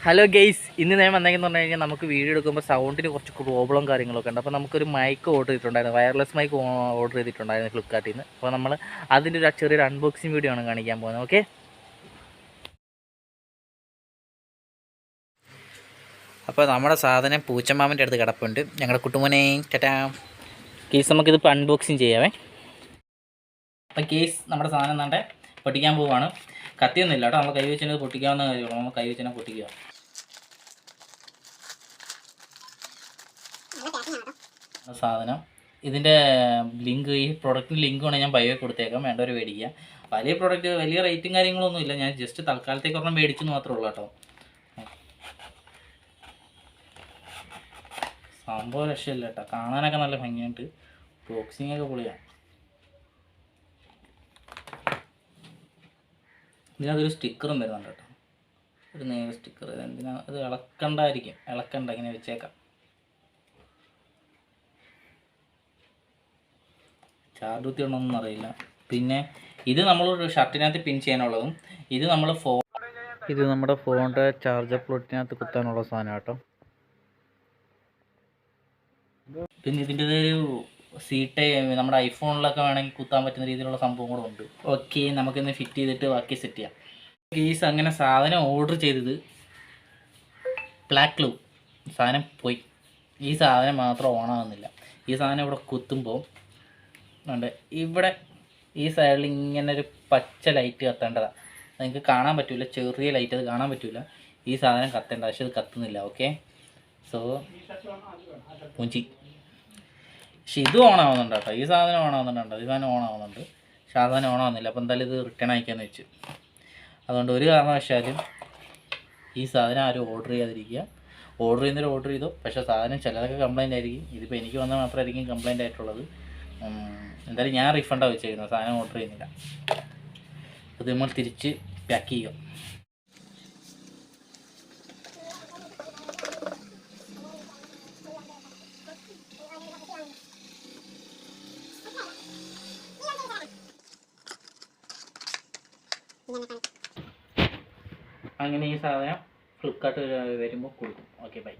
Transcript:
Hello guys, ഇന്ന് ഞാൻ വന്നേക്കെന്ന് പറഞ്ഞു കഴിഞ്ഞാൽ നമുക്ക് വീഡിയോ എടുക്കുമ്പോൾ സൗണ്ടിന് കുറച്ച് പ്രോബ്ലം കാര്യങ്ങളൊക്കെ ഉണ്ട്. അപ്പോൾ നമുക്കൊരു മൈക്ക് ഓർഡർ ചെയ്തിട്ടുണ്ടായിരുന്നു, വയർലെസ് മൈക്ക് ഓർഡർ ചെയ്തിട്ടുണ്ടായിരുന്നു ഫ്ലിപ്കാർട്ടിൽ നിന്ന്. അപ്പോൾ നമ്മൾ അതിൻ്റെ ഒരു ചെറിയൊരു അൺബോക്സിങ് വീഡിയോ ആണ് കാണിക്കാൻ പോകുന്നത്. ഓക്കെ, അപ്പോൾ നമ്മുടെ സാധനം പൂച്ചമാമൻ്റെ അടുത്ത് കിടപ്പുണ്ട്. ഞങ്ങളുടെ കുട്ടുമോനെയും ടാറ്റാ. കേസ് നമുക്കിതിപ്പോൾ അൺബോക്സിങ് ചെയ്യാവേ. അപ്പം കേസ് നമ്മുടെ സാധനം എന്താണ്ട് പൊട്ടിക്കാൻ പോവുകയാണ്. കത്തിയൊന്നുമില്ല കേട്ടോ, നമ്മൾ കൈ വെച്ചാൽ പൊട്ടിക്കാവുന്ന കാര്യമുള്ളൂ. നമ്മൾ കൈ വെച്ചാൽ പൊട്ടിക്കുക. സാധനം ഇതിൻ്റെ ലിങ്ക്, ഈ പ്രൊഡക്റ്റിന് ലിങ്ക് വേണമെങ്കിൽ ഞാൻ ബയോ കൊടുത്തേക്കാം, വേണ്ടവർ മേടിക്കുക. വലിയ പ്രൊഡക്റ്റ് വലിയ റേറ്റും കാര്യങ്ങളൊന്നും ഇല്ല, ഞാൻ ജസ്റ്റ് തൽക്കാലത്തേക്ക് ഒരെണ്ണം മേടിച്ചെന്ന് മാത്രമേ ഉള്ളൂ കേട്ടോ. സംഭവം രക്ഷയില്ല കേട്ടോ, കാണാനൊക്കെ നല്ല ഭംഗിയായിട്ട്, ബോക്സിങ് ഒക്കെ പൊളിയാണ്. ഇതിനകത്തൊരു സ്റ്റിക്കറും വരുന്നുണ്ട് കേട്ടോ, ഒരു നേരെ സ്റ്റിക്കർ. എന്തിനാ അത് ഇളക്കണ്ടായിരിക്കും, ഇളക്കണ്ട, ഇങ്ങനെ വെച്ചേക്കാം. ചാർജ് കുത്തിയൊന്നും അറിയില്ല. പിന്നെ ഇത് നമ്മൾ ഷർട്ടിനകത്ത് പിൻ ചെയ്യാനുള്ളതും, ഇത് നമ്മുടെ ഫോണിൻ്റെ ചാർജർ പ്ലോട്ടിനകത്ത് കുത്താനുള്ള സാധനം കേട്ടോ. പിന്നെ ഇതിൻ്റെ ഒരു സീറ്റ് നമ്മുടെ ഐഫോണിലൊക്കെ വേണമെങ്കിൽ കുത്താൻ പറ്റുന്ന രീതിയിലുള്ള സംഭവം കൂടെ ഉണ്ട്. ഓക്കെ, നമുക്കിന്ന് ഫിറ്റ് ചെയ്തിട്ട് ബാക്കി സെറ്റ് ചെയ്യാം. ഗീസ് അങ്ങനെ സാധനം ഓർഡർ ചെയ്തത് ബ്ലാക്ക് ഗ്ലൂ സാധനം പോയി. ഈ സാധനം മാത്രം ഓണാകുന്നില്ല. ഈ സാധനം ഇവിടെ കുത്തുമ്പോൾ ഉണ്ട്, ഇവിടെ ഈ സൈഡിൽ ഇങ്ങനെ ഒരു പച്ച ലൈറ്റ് കത്തേണ്ടതാണ്. നിങ്ങൾക്ക് കാണാൻ പറ്റില്ല, ചെറിയ ലൈറ്റ്, അത് കാണാൻ പറ്റില്ല. ഈ സാധനം കത്തേണ്ട, പക്ഷെ അത് കത്തുന്നില്ല. Okay, so Punchhi. പക്ഷെ ഇത് ഓണാവുന്നുണ്ട് കേട്ടോ, ഈ സാധനം ഓണാവുന്നുണ്ട്, ഈ സാധനം ഓണാവുന്നുണ്ട്, പക്ഷെ ആ സാധനം ഓണാവുന്നില്ല. അപ്പോൾ എന്തായാലും ഇത് റിട്ടേൺ അയക്കാമെന്ന് വെച്ചു. അതുകൊണ്ട് ഒരു കാരണവശാലും ഈ സാധനം ആരും ഓർഡർ ചെയ്യാതിരിക്കുക. ഓർഡർ ചെയ്യുന്നവർ ഓർഡർ ചെയ്തോ, പക്ഷേ സാധനം ചിലതൊക്കെ കംപ്ലയിൻ്റ് ആയിരിക്കും. ഇതിപ്പോൾ എനിക്ക് വന്നാൽ മാത്രമായിരിക്കും കംപ്ലയിൻ്റ് ആയിട്ടുള്ളത്. എന്തായാലും ഞാൻ റീഫണ്ടാണ് വെച്ചേക്കുന്നത്, സാധനം ഓർഡർ ചെയ്യുന്നില്ല. അത് നമ്മൾ തിരിച്ച് പാക്ക് ചെയ്യുക. അങ്ങനെ ഈ സാധനം ഫ്ലിപ്കാർട്ട് വരുമ്പോൾ കൊടുക്കും. Okay, by.